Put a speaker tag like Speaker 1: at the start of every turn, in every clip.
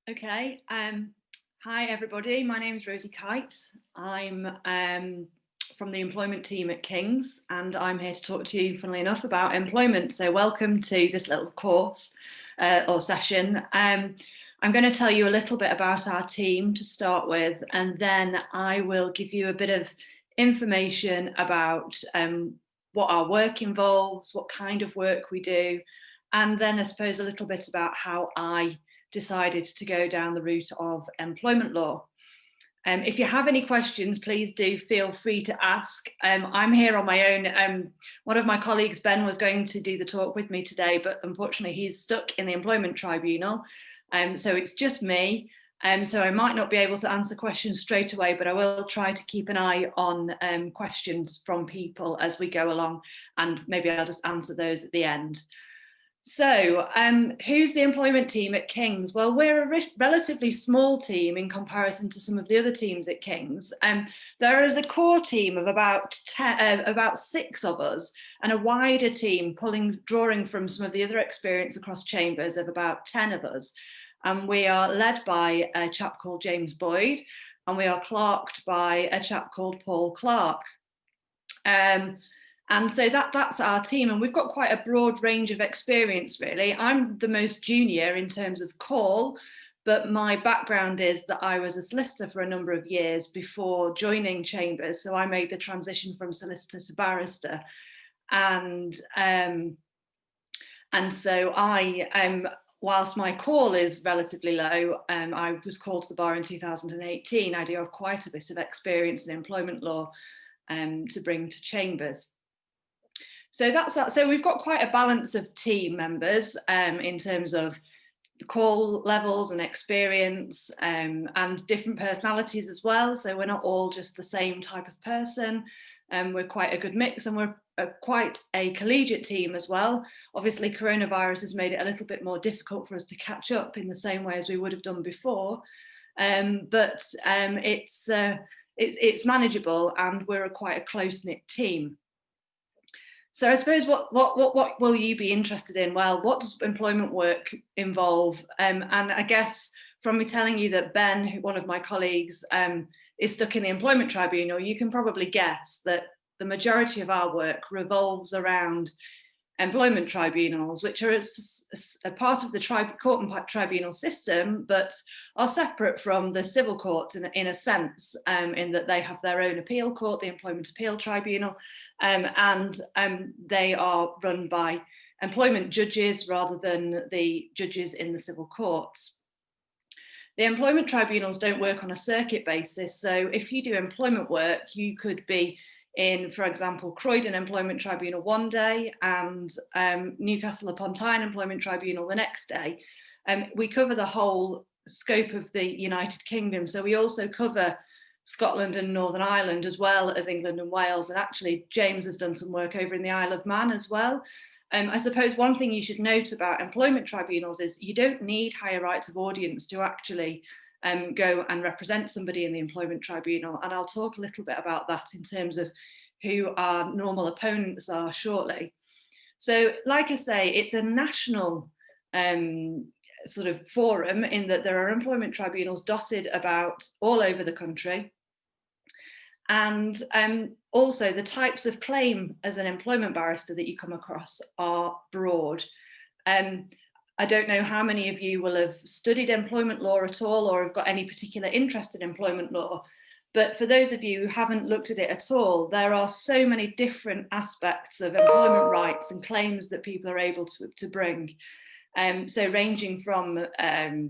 Speaker 1: Okay. Hi, everybody. My name is Rosie Kite. I'm from the employment team at King's, and I'm here to talk to you, funnily enough, about employment. So welcome to this little course or session. I'm going to tell you a little bit about our team to start with, and then I will give you a bit of information about what our work involves, what kind of work we do, and then I suppose a little bit about how I decided to go down the route of employment law. If you have any questions, please do feel free to ask. I'm here on my own. One of my colleagues, Ben, was going to do the talk with me today, but unfortunately he's stuck in the employment tribunal. So it's just me. So I might not be able to answer questions straight away, but I will try to keep an eye on questions from people as we go along, and maybe I'll just answer those at the end. So, who's the employment team at King's? Well, we're a relatively small team in comparison to some of the other teams at King's. There is a core team of about 6 of us, and a wider team drawing from some of the other experience across chambers of about 10 of us. And we are led by a chap called James Boyd, and we are clerked by a chap called Paul Clark. And so that's our team, and we've got quite a broad range of experience, really. I'm the most junior in terms of call, but my background is that I was a solicitor for a number of years before joining Chambers. So I made the transition from solicitor to barrister. And so whilst my call is relatively low, I was called to the bar in 2018. I do have quite a bit of experience in employment law to bring to Chambers. So that's that. So we've got quite a balance of team members in terms of call levels and experience and different personalities as well. So we're not all just the same type of person. We're quite a good mix, and we're quite a collegiate team as well. Obviously, coronavirus has made it a little bit more difficult for us to catch up in the same way as we would have done before. But it's manageable, and we're quite a close-knit team. So I suppose what will you be interested in? Well, what does employment work involve? And I guess from me telling you that Ben, one of my colleagues, is stuck in the employment tribunal, you can probably guess that the majority of our work revolves around employment tribunals, which are a part of the court and tribunal system, but are separate from the civil courts in a sense, in that they have their own appeal court, the Employment Appeal Tribunal, and they are run by employment judges rather than the judges in the civil courts. The employment tribunals don't work on a circuit basis, so if you do employment work, you could be in, for example, Croydon Employment Tribunal one day and Newcastle upon Tyne Employment Tribunal the next day. We cover the whole scope of the United Kingdom, so we also cover Scotland and Northern Ireland as well as England and Wales, and actually James has done some work over in the Isle of Man as well. I suppose one thing you should note about employment tribunals is you don't need higher rights of audience to actually go and represent somebody in the employment tribunal. And I'll talk a little bit about that in terms of who our normal opponents are shortly. So, like I say, it's a national sort of forum in that there are employment tribunals dotted about all over the country. And also the types of claim as an employment barrister that you come across are broad. I don't know how many of you will have studied employment law at all or have got any particular interest in employment law. But for those of you who haven't looked at it at all, there are so many different aspects of employment rights and claims that people are able to bring. So ranging from a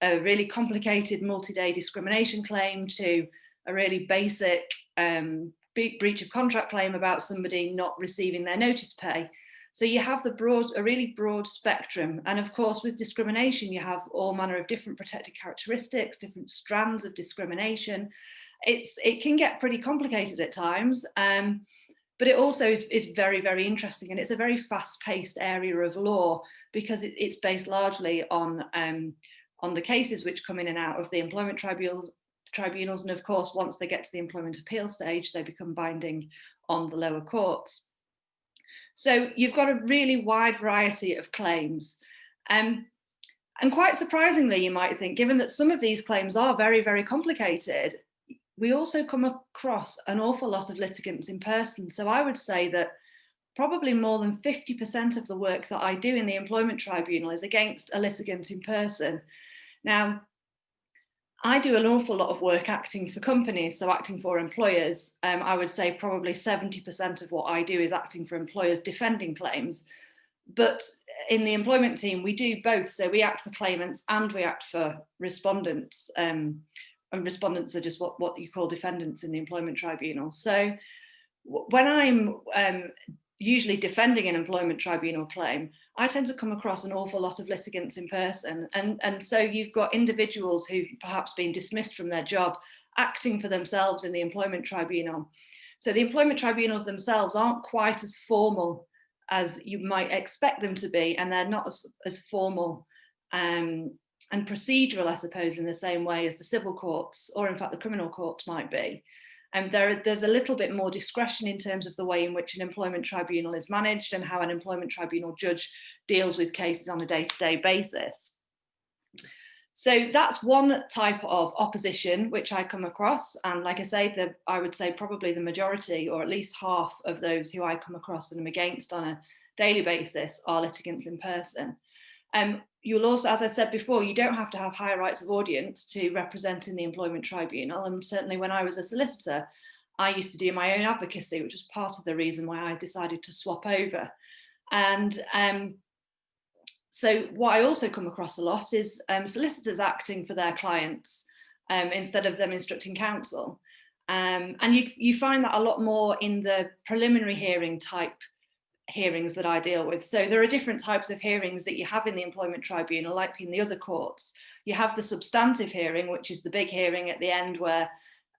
Speaker 1: really complicated multi-day discrimination claim to a really basic breach of contract claim about somebody not receiving their notice pay. So you have a really broad spectrum. And of course, with discrimination, you have all manner of different protected characteristics, different strands of discrimination. It can get pretty complicated at times, but it also is very, very interesting. And it's a very fast-paced area of law because it's based largely on the cases which come in and out of the employment tribunals. And of course, once they get to the employment appeal stage, they become binding on the lower courts. So you've got a really wide variety of claims. And quite surprisingly, you might think, given that some of these claims are very, very complicated, we also come across an awful lot of litigants in person. So I would say that probably more than 50% of the work that I do in the Employment Tribunal is against a litigant in person. Now, I do an awful lot of work acting for companies, so acting for employers. I would say probably 70% of what I do is acting for employers defending claims. But in the employment team, we do both. So we act for claimants and we act for respondents. And respondents are just what you call defendants in the Employment Tribunal. So when I'm usually defending an Employment Tribunal claim, I tend to come across an awful lot of litigants in person. And so you've got individuals who've perhaps been dismissed from their job, acting for themselves in the Employment Tribunal. So the Employment Tribunals themselves aren't quite as formal as you might expect them to be, and they're not as formal and procedural, I suppose, in the same way as the civil courts, or in fact the criminal courts might be. And there's a little bit more discretion in terms of the way in which an employment tribunal is managed and how an employment tribunal judge deals with cases on a day-to-day basis. So that's one type of opposition which I come across. And like I say, I would say probably the majority, or at least half of those who I come across and am against on a daily basis, are litigants in person. You'll also, as I said before, you don't have to have higher rights of audience to represent in the Employment Tribunal. And certainly when I was a solicitor, I used to do my own advocacy, which was part of the reason why I decided to swap over. And so what I also come across a lot is solicitors acting for their clients instead of them instructing counsel. And you find that a lot more in the preliminary hearing type hearings that I deal with. So there are different types of hearings that you have in the Employment Tribunal, like in the other courts. You have the substantive hearing, which is the big hearing at the end where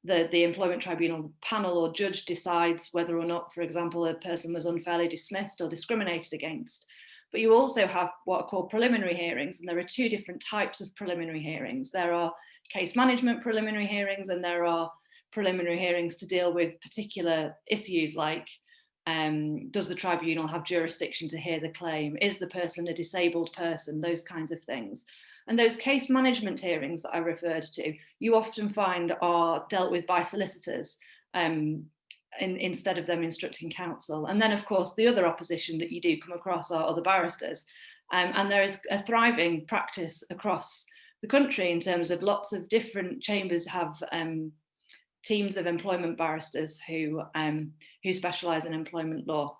Speaker 1: the Employment Tribunal panel or judge decides whether or not, for example, a person was unfairly dismissed or discriminated against. But you also have what are called preliminary hearings, and there are two different types of preliminary hearings. There are case management preliminary hearings, and there are preliminary hearings to deal with particular issues like does the tribunal have jurisdiction to hear the claim? Is the person a disabled person? Those kinds of things. And those case management hearings that I referred to, you often find are dealt with by solicitors instead of them instructing counsel. And then, of course, the other opposition that you do come across are other barristers. And there is a thriving practice across the country in terms of lots of different chambers have teams of employment barristers who specialise in employment law.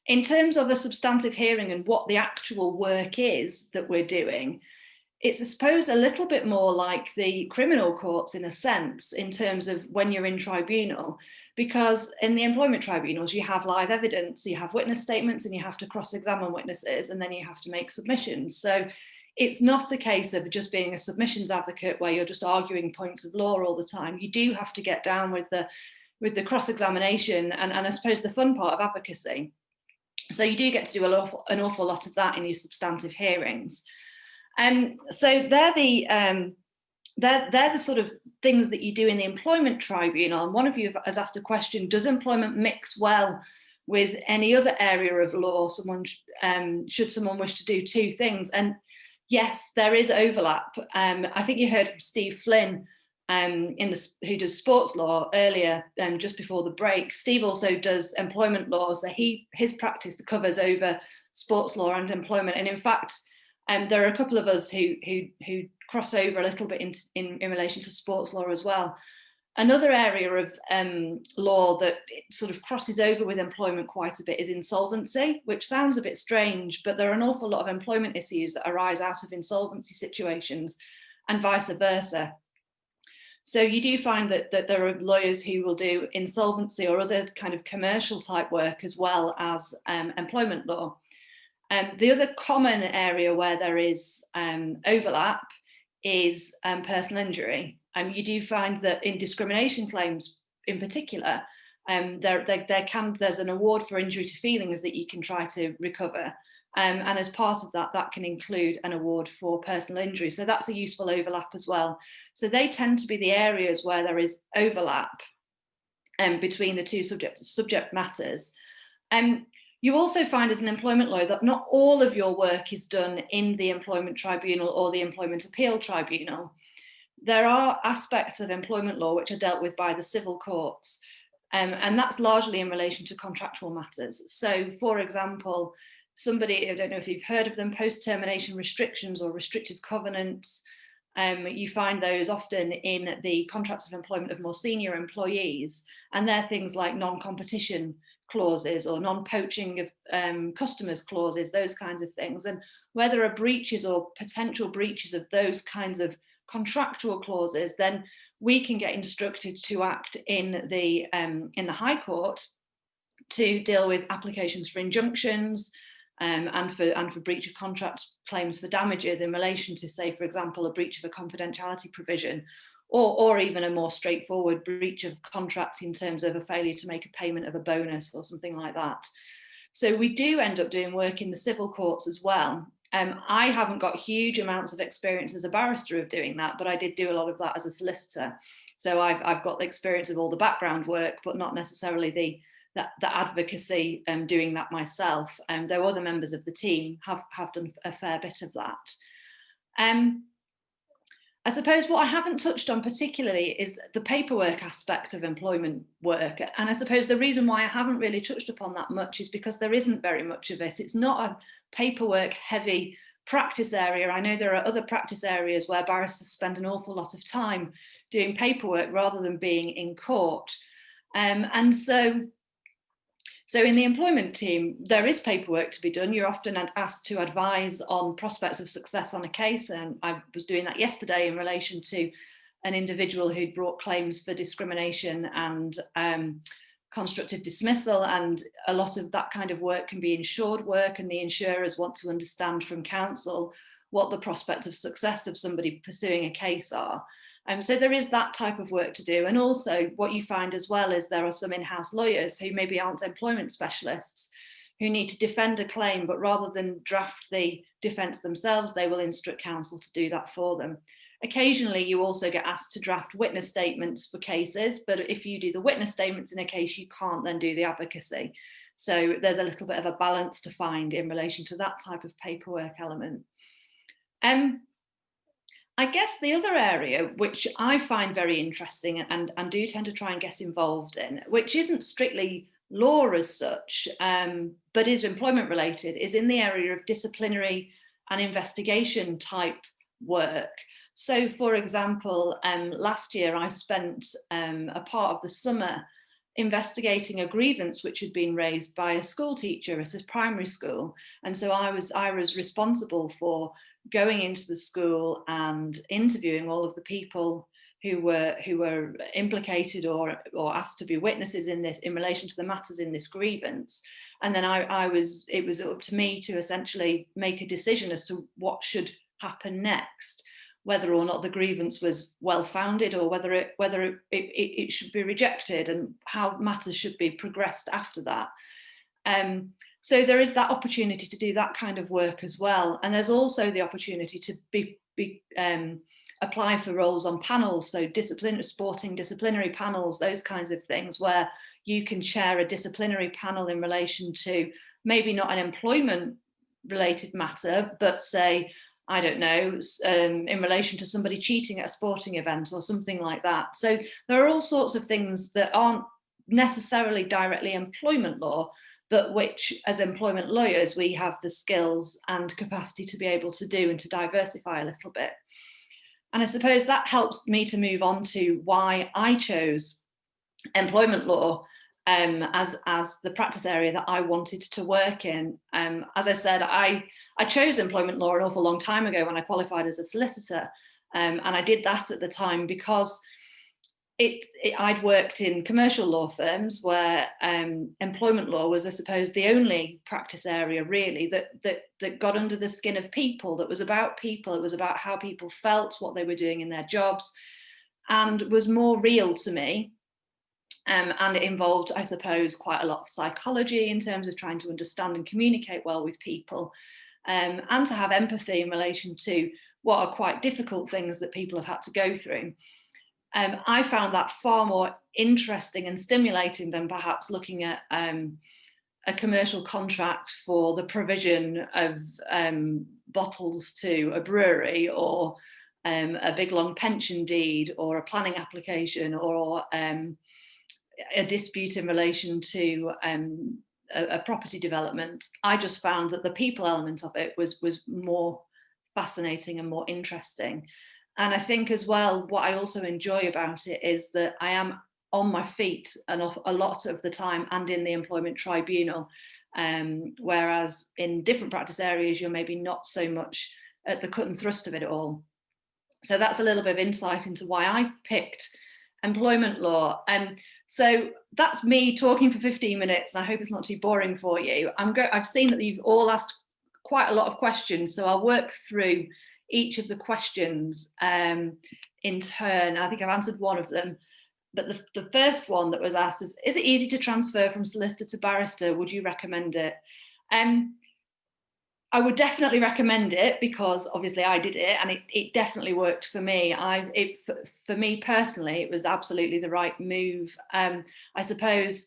Speaker 1: In terms of a substantive hearing and what the actual work is that we're doing, it's, I suppose, a little bit more like the criminal courts in a sense, in terms of when you're in tribunal, because in the employment tribunals, you have live evidence, you have witness statements, and you have to cross-examine witnesses, and then you have to make submissions. So it's not a case of just being a submissions advocate where you're just arguing points of law all the time. You do have to get down with the cross-examination and I suppose the fun part of advocacy. So you do get to do an awful lot of that in your substantive hearings. So they're the sort of things that you do in the Employment Tribunal. And one of you has asked a question, does employment mix well with any other area of law? Should someone wish to do two things? And yes, there is overlap. I think you heard from Steve Flynn, who does sports law earlier, just before the break. Steve also does employment law, so his practice covers over sports law and employment. And in fact, there are a couple of us who cross over a little bit in relation to sports law as well. Another area of law that sort of crosses over with employment quite a bit is insolvency, which sounds a bit strange, but there are an awful lot of employment issues that arise out of insolvency situations and vice versa. So you do find that there are lawyers who will do insolvency or other kind of commercial type work as well as employment law. The other common area where there is overlap is personal injury. You do find that in discrimination claims in particular, there's an award for injury to feelings that you can try to recover. And as part of that, that can include an award for personal injury. So that's a useful overlap as well. So they tend to be the areas where there is overlap between the two subject matters. You also find as an employment lawyer that not all of your work is done in the employment tribunal or the employment appeal tribunal. There are aspects of employment law which are dealt with by the civil courts, and that's largely in relation to contractual matters. So, for example, somebody, I don't know if you've heard of them, post-termination restrictions or restrictive covenants. You find those often in the contracts of employment of more senior employees, and they're things like non-competition clauses or non-poaching of customers clauses, those kinds of things. And where there are breaches or potential breaches of those kinds of contractual clauses, then we can get instructed to act in the High Court to deal with applications for injunctions, and for breach of contract claims for damages in relation to, say, for example, a breach of a confidentiality provision, or even a more straightforward breach of contract in terms of a failure to make a payment of a bonus or something like that. So we do end up doing work in the civil courts as well. I haven't got huge amounts of experience as a barrister of doing that, but I did do a lot of that as a solicitor. So I've got the experience of all the background work, but not necessarily the advocacy doing that myself. Though other members of the team have done a fair bit of that. I suppose what I haven't touched on particularly is the paperwork aspect of employment work. And I suppose the reason why I haven't really touched upon that much is because there isn't very much of it. It's not a paperwork heavy practice area. I know there are other practice areas where barristers spend an awful lot of time doing paperwork rather than being in court. And so in the employment team, there is paperwork to be done. You're often asked to advise on prospects of success on a case. And I was doing that yesterday in relation to an individual who'd brought claims for discrimination and constructive dismissal. And a lot of that kind of work can be insured work, and the insurers want to understand from counsel what the prospects of success of somebody pursuing a case are. So there is that type of work to do. And also what you find as well is there are some in-house lawyers who maybe aren't employment specialists who need to defend a claim, but rather than draft the defence themselves, they will instruct counsel to do that for them. Occasionally, you also get asked to draft witness statements for cases, but if you do the witness statements in a case, you can't then do the advocacy. So there's a little bit of a balance to find in relation to that type of paperwork element. I guess the other area which I find very interesting and do tend to try and get involved in, which isn't strictly law as such, but is employment related, is in the area of disciplinary and investigation type work. So, for example, last year I spent a part of the summer investigating a grievance which had been raised by a school teacher at a primary school. And so I was responsible for going into the school and interviewing all of the people who were implicated or asked to be witnesses in this in relation to the matters in this grievance. And then it was up to me to essentially make a decision as to what should happen next, whether or not the grievance was well-founded or whether it should be rejected, and how matters should be progressed after that. So there is that opportunity to do that kind of work as well. And there's also the opportunity to apply for roles on panels, so sporting disciplinary panels, those kinds of things, where you can chair a disciplinary panel in relation to maybe not an employment related matter, but say, I don't know, in relation to somebody cheating at a sporting event or something like that. So there are all sorts of things that aren't necessarily directly employment law, but which as employment lawyers, we have the skills and capacity to be able to do and to diversify a little bit. And I suppose that helps me to move on to why I chose employment law as the practice area that I wanted to work in. As I said, I chose employment law an awful long time ago when I qualified as a solicitor. And I did that at the time because I'd worked in commercial law firms where employment law was, I suppose, the only practice area really that got under the skin of people, that was about people. It was about how people felt, what they were doing in their jobs, and was more real to me. And it involved, I suppose, quite a lot of psychology in terms of trying to understand and communicate well with people, and to have empathy in relation to what are quite difficult things that people have had to go through. I found that far more interesting and stimulating than perhaps looking at a commercial contract for the provision of bottles to a brewery, or a big long pension deed, or a planning application, or a dispute in relation to a property development, I just found that the people element of it was more fascinating and more interesting. And I think as well, what I also enjoy about it is that I am on my feet a lot of the time and in the employment tribunal, whereas in different practice areas you're maybe not so much at the cut and thrust of it all. So that's a little bit of insight into why I picked employment law. So that's me talking for 15 minutes, and I hope it's not too boring for you. I've seen that you've all asked quite a lot of questions, so I'll work through each of the questions in turn. I think I've answered one of them, but the first one that was asked is it easy to transfer from solicitor to barrister? Would you recommend it? I would definitely recommend it, because obviously I did it and it definitely worked for me. For me personally, it was absolutely the right move. I suppose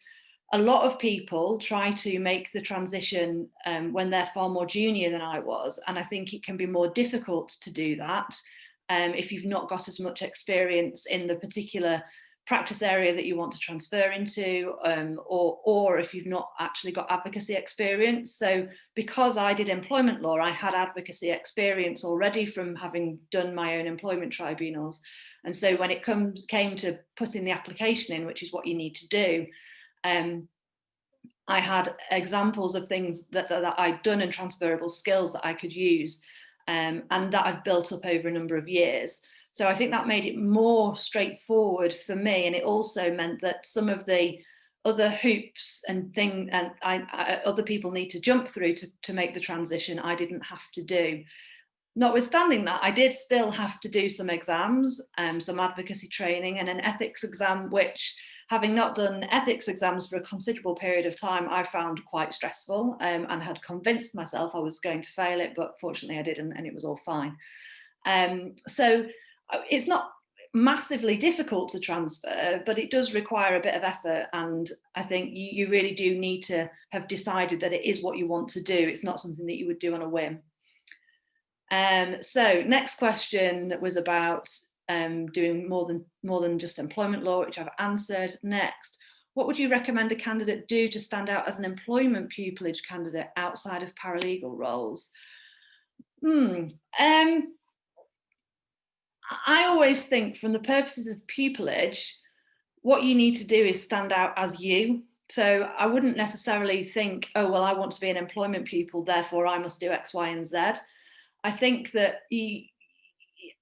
Speaker 1: a lot of people try to make the transition when they're far more junior than I was, and I think it can be more difficult to do that if you've not got as much experience in the particular practice area that you want to transfer into, or if you've not actually got advocacy experience. So because I did employment law, I had advocacy experience already from having done my own employment tribunals. And so when it came to putting the application in, which is what you need to do, I had examples of things that I'd done and transferable skills that I could use, and that I've built up over a number of years. So I think that made it more straightforward for me, and it also meant that some of the other hoops and other people need to jump through to make the transition, I didn't have to do. Notwithstanding that, I did still have to do some exams, some advocacy training and an ethics exam, which, having not done ethics exams for a considerable period of time, I found quite stressful, and had convinced myself I was going to fail it, but fortunately I didn't, and it was all fine. So it's not massively difficult to transfer, but it does require a bit of effort, and I think you really do need to have decided that it is what you want to do. It's not something that you would do on a whim. So next question was about doing more than just employment law, which I've answered. Next, what would you recommend a candidate do to stand out as an employment pupillage candidate outside of paralegal roles? I always think, from the purposes of pupillage, what you need to do is stand out as you. So I wouldn't necessarily think, oh, well, I want to be an employment pupil, therefore I must do X, Y, and Z. I think that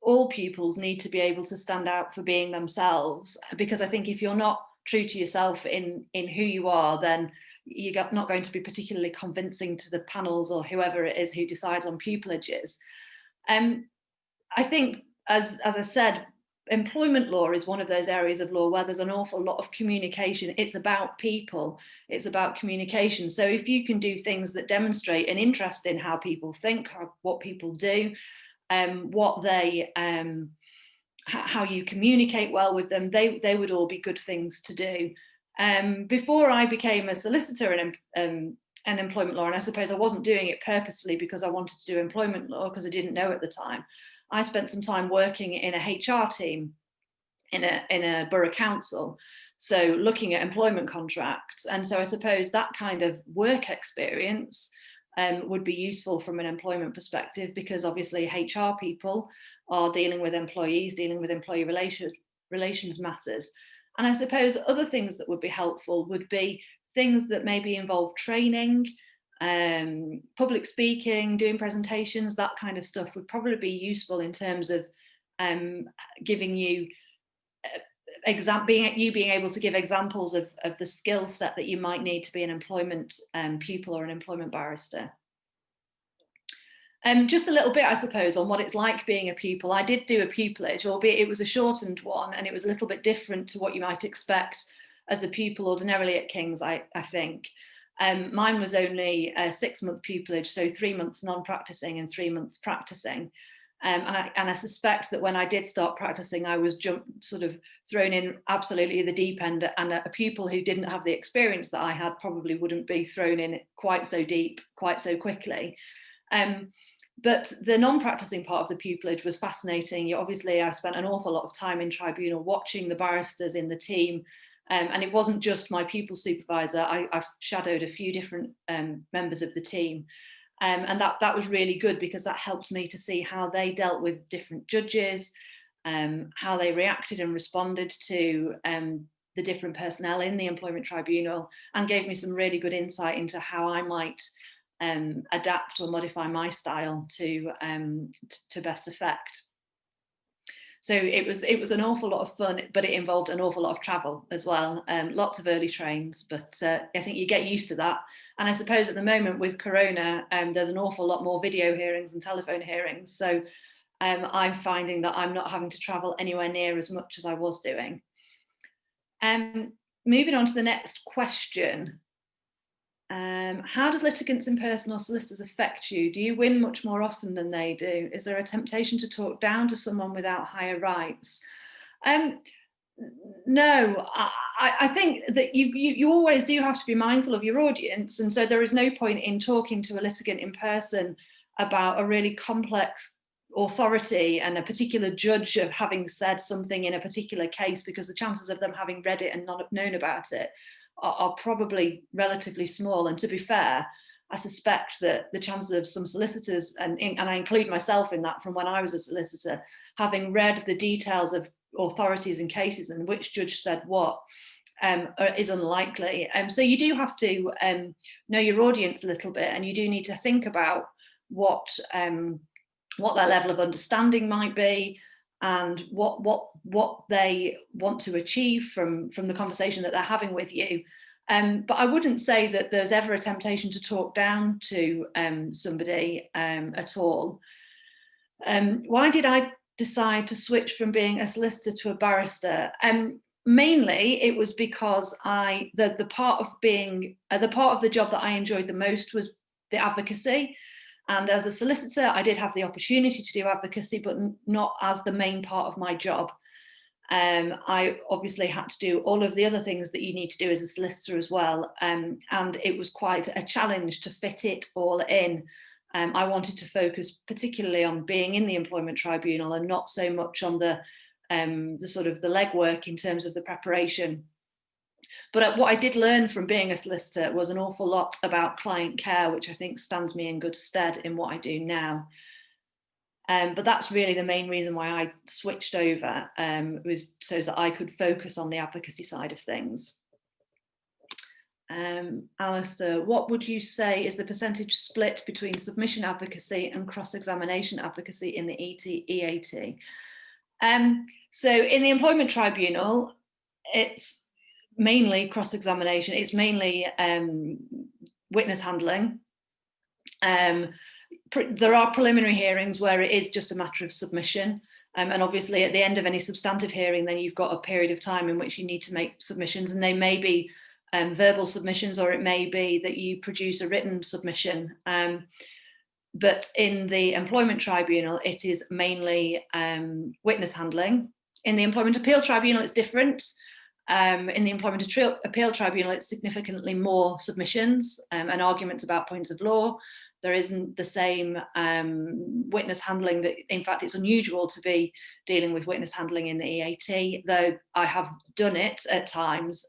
Speaker 1: all pupils need to be able to stand out for being themselves, because I think if you're not true to yourself in who you are, then you're not going to be particularly convincing to the panels or whoever it is who decides on pupillages. I think, as I said, employment law is one of those areas of law where there's an awful lot of communication. It's about people, it's about communication. So if you can do things that demonstrate an interest in how people think, what people do, how you communicate well with them, they would all be good things to do. Before I became a solicitor in employment law, and I suppose I wasn't doing it purposefully because I wanted to do employment law because I didn't know at the time, I spent some time working in a HR team in a borough council, so looking at employment contracts. And so I suppose that kind of work experience would be useful from an employment perspective, because obviously HR people are dealing with employees, dealing with employee relations matters. And I suppose other things that would be helpful would be things that maybe involve training, public speaking, doing presentations, that kind of stuff would probably be useful in terms of giving you being able to give examples of the skill set that you might need to be an employment pupil or an employment barrister. Just a little bit, I suppose, on what it's like being a pupil. I did do a pupillage, albeit it was a shortened one, and it was a little bit different to what you might expect as a pupil ordinarily at King's, I think. Mine was only a 6-month pupillage, so 3 months non-practicing and 3 months practicing. And I suspect that when I did start practicing, I was thrown in absolutely the deep end, and a pupil who didn't have the experience that I had probably wouldn't be thrown in quite so deep, quite so quickly. But the non-practicing part of the pupillage was fascinating. Obviously, I spent an awful lot of time in tribunal watching the barristers in the team. And it wasn't just my pupil supervisor. I've shadowed a few different members of the team. And that was really good, because that helped me to see how they dealt with different judges, how they reacted and responded to the different personnel in the employment tribunal, and gave me some really good insight into how I might adapt or modify my style to best effect. So it was an awful lot of fun, but it involved an awful lot of travel as well. Lots of early trains, but I think you get used to that. And I suppose at the moment with Corona, there's an awful lot more video hearings and telephone hearings. So I'm finding that I'm not having to travel anywhere near as much as I was doing. Moving on to the next question. How does litigants in person or solicitors affect you? Do you win much more often than they do? Is there a temptation to talk down to someone without higher rights? No, I think that you always do have to be mindful of your audience. And so there is no point in talking to a litigant in person about a really complex authority and a particular judge of having said something in a particular case, because the chances of them having read it and not known about it are probably relatively small. And to be fair, I suspect that the chances of some solicitors, and I include myself in that from when I was a solicitor, having read the details of authorities and cases and which judge said what, is unlikely. So you do have to know your audience a little bit, and you do need to think about what their level of understanding might be, and what they want to achieve from the conversation that they're having with you. But I wouldn't say that there's ever a temptation to talk down to somebody at all. Why did I decide to switch from being a solicitor to a barrister? Mainly it was because the part of the job that I enjoyed the most was the advocacy. And as a solicitor, I did have the opportunity to do advocacy, but not as the main part of my job. I obviously had to do all of the other things that you need to do as a solicitor as well. And it was quite a challenge to fit it all in. I wanted to focus particularly on being in the employment tribunal, and not so much on the sort of the legwork in terms of the preparation. But what I did learn from being a solicitor was an awful lot about client care, which I think stands me in good stead in what I do now. But that's really the main reason why I switched over, was so that I could focus on the advocacy side of things. Alistair, what would you say is the percentage split between submission advocacy and cross-examination advocacy in the EAT? So in the employment tribunal, it's mainly cross-examination. It's mainly witness handling. There are preliminary hearings where it is just a matter of submission. And obviously at the end of any substantive hearing, then you've got a period of time in which you need to make submissions, and they may be verbal submissions, or it may be that you produce a written submission. But in the employment tribunal, it is mainly witness handling. In the employment appeal tribunal, it's different. In the employment appeal tribunal, it's significantly more submissions and arguments about points of law. There isn't the same witness handling. That, in fact, it's unusual to be dealing with witness handling in the EAT, though I have done it at times.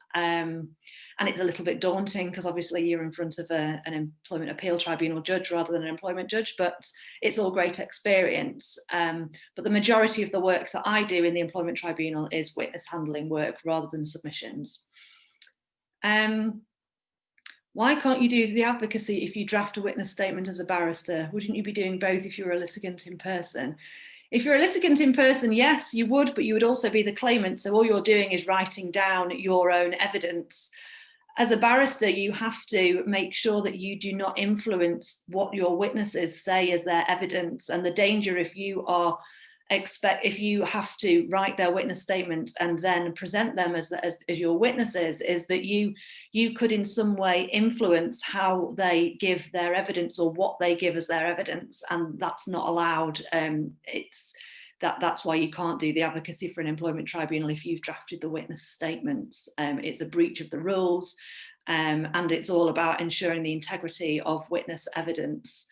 Speaker 1: And it's a little bit daunting, because obviously you're in front of an employment appeal tribunal judge rather than an employment judge, but it's all great experience. But the majority of the work that I do in the employment tribunal is witness handling work rather than submissions. Why can't you do the advocacy if you draft a witness statement as a barrister? Wouldn't you be doing both if you were a litigant in person? If you're a litigant in person, yes, you would, but you would also be the claimant. So all you're doing is writing down your own evidence. As a barrister, you have to make sure that you do not influence what your witnesses say as their evidence. And the danger, if you are expect, if you have to write their witness statements and then present them as your witnesses, is that you could in some way influence how they give their evidence or what they give as their evidence, and that's not allowed. That's why you can't do the advocacy for an employment tribunal if you've drafted the witness statements. It's a breach of the rules, and it's all about ensuring the integrity of witness evidence.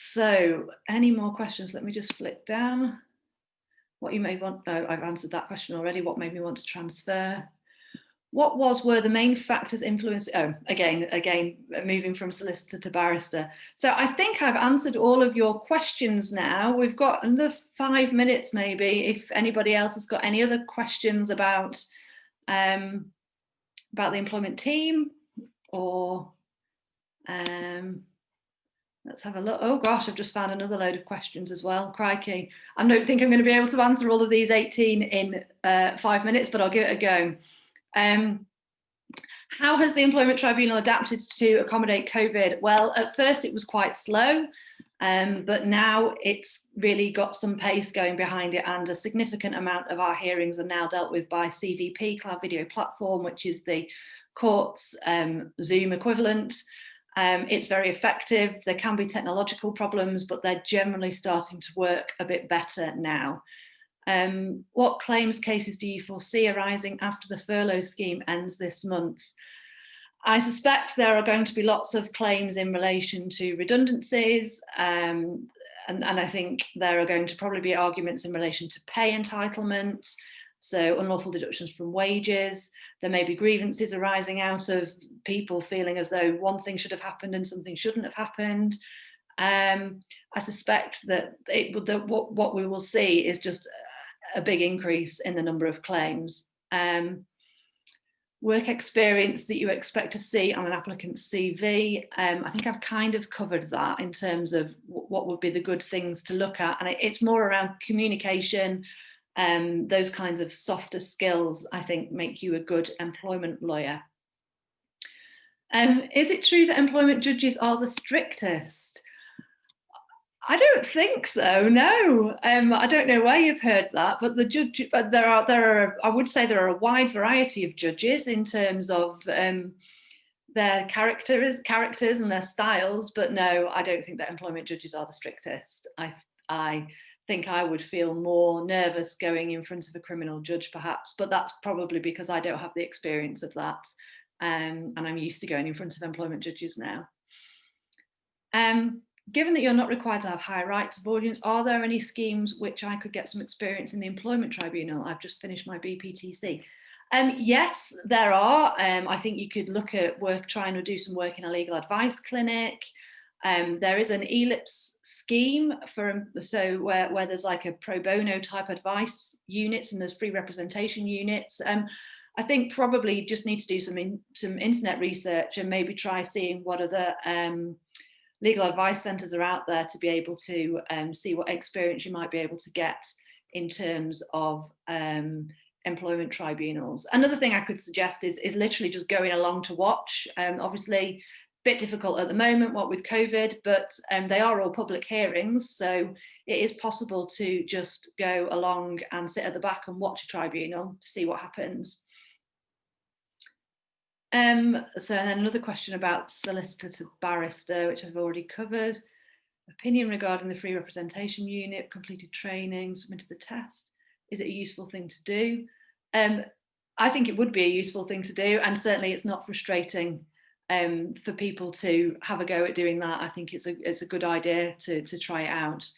Speaker 1: So any more questions? Let me just flick down. What you may want, oh, I've answered that question already. What made me want to transfer? What were the main factors influencing, oh, again, moving from solicitor to barrister. So I think I've answered all of your questions now. We've got another 5 minutes maybe, if anybody else has got any other questions about the employment team, or let's have a look. Oh gosh, I've just found another load of questions as well. Crikey. I don't think I'm going to be able to answer all of these 18 in 5 minutes, but I'll give it a go. How has the Employment Tribunal adapted to accommodate COVID? Well, at first it was quite slow, but now it's really got some pace going behind it, and a significant amount of our hearings are now dealt with by CVP, Cloud Video Platform, which is the court's Zoom equivalent. It's very effective. There can be technological problems, but they're generally starting to work a bit better now. What claims cases do you foresee arising after the furlough scheme ends this month? I suspect there are going to be lots of claims in relation to redundancies, and I think there are going to probably be arguments in relation to pay entitlement, so unlawful deductions from wages. There may be grievances arising out of people feeling as though one thing should have happened and something shouldn't have happened. I suspect that what we will see is just a big increase in the number of claims. Work experience that you expect to see on an applicant's CV. I think I've kind of covered that in terms of what would be the good things to look at. And it's more around communication. Those kinds of softer skills, I think, make you a good employment lawyer. Is it true that employment judges are the strictest? I don't think so, no. I don't know where you've heard that, but there are, I would say there are a wide variety of judges in terms of their characters and their styles, but no, I don't think that employment judges are the strictest. I think I would feel more nervous going in front of a criminal judge perhaps, but that's probably because I don't have the experience of that, and I'm used to going in front of employment judges now. Given that you're not required to have high rights of audience, are there any schemes which I could get some experience in the Employment Tribunal? I've just finished my BPTC. Yes, there are. I think you could look at trying to do some work in a legal advice clinic. There is an ELIPS scheme where there's like a pro bono type advice units, and there's free representation units. I think probably just need to do some internet research and maybe try seeing what other legal advice centres are out there to be able to see what experience you might be able to get in terms of employment tribunals. Another thing I could suggest is literally just going along to watch. Obviously, a bit difficult at the moment, what with COVID, but they are all public hearings, so it is possible to just go along and sit at the back and watch a tribunal to see what happens. So then another question about solicitor to barrister, which I've already covered. Opinion regarding the free representation unit, completed training, submitted the test. Is it a useful thing to do? I think it would be a useful thing to do, and certainly it's not frustrating for people to have a go at doing that. I think it's a good idea to try it out.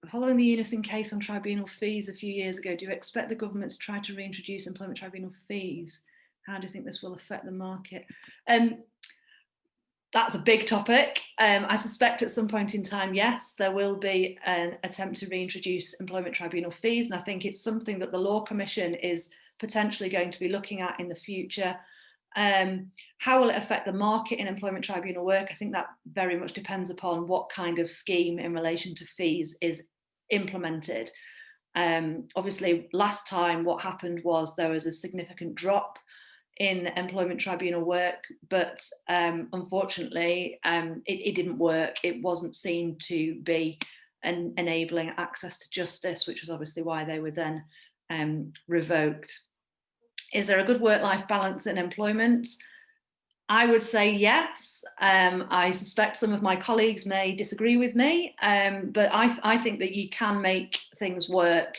Speaker 1: Following the Unison case on tribunal fees a few years ago, do you expect the government to try to reintroduce employment tribunal fees? How do you think this will affect the market? That's a big topic. I suspect at some point in time, yes, there will be an attempt to reintroduce employment tribunal fees. And I think it's something that the Law Commission is potentially going to be looking at in the future. How will it affect the market in employment tribunal work? I think that very much depends upon what kind of scheme in relation to fees is implemented. Obviously, last time what happened was there was a significant drop in employment tribunal work, but unfortunately it didn't work. It wasn't seen to be enabling access to justice, which was obviously why they were then revoked. Is there a good work-life balance in employment? I would say yes. I suspect some of my colleagues may disagree with me, but I think that you can make things work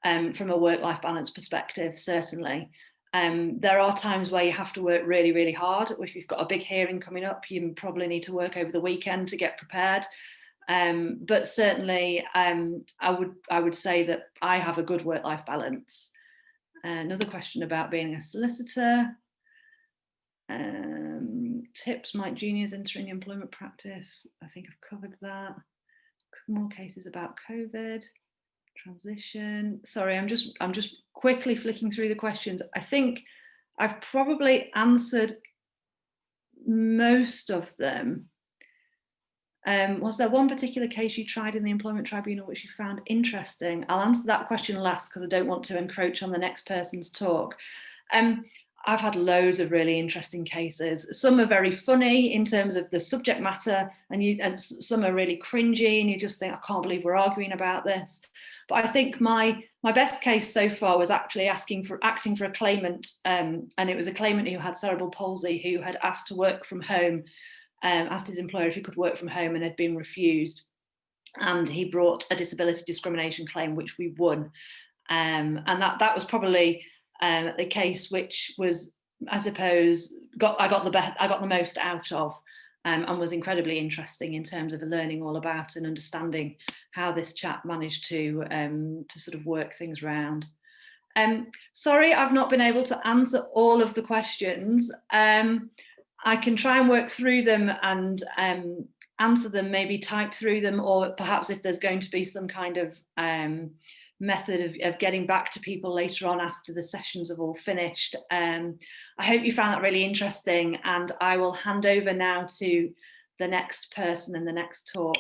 Speaker 1: from a work-life balance perspective, certainly. There are times where you have to work really, really hard. If you've got a big hearing coming up, you probably need to work over the weekend to get prepared. But certainly, I would say that I have a good work-life balance. Another question about being a solicitor. Tips might juniors entering employment practice. I think I've covered that. More cases about COVID. Transition. Sorry, I'm just quickly flicking through the questions. I think I've probably answered most of them. Was there one particular case you tried in the employment tribunal which you found interesting? I'll answer that question last because I don't want to encroach on the next person's talk. I've had loads of really interesting cases. Some are very funny in terms of the subject matter, and some are really cringy, and you just think, I can't believe we're arguing about this. But I think my best case so far was actually acting for a claimant, and it was a claimant who had cerebral palsy who had asked to work from home, asked his employer if he could work from home and had been refused. And he brought a disability discrimination claim, which we won. And that was probably the case which was, I suppose, I got the most out of, and was incredibly interesting in terms of learning all about and understanding how this chap managed to sort of work things around. Sorry, I've not been able to answer all of the questions. I can try and work through them and answer them, maybe type through them, or perhaps if there's going to be some kind of method of getting back to people later on after the sessions have all finished. I hope you found that really interesting, and I will hand over now to the next person in the next talk.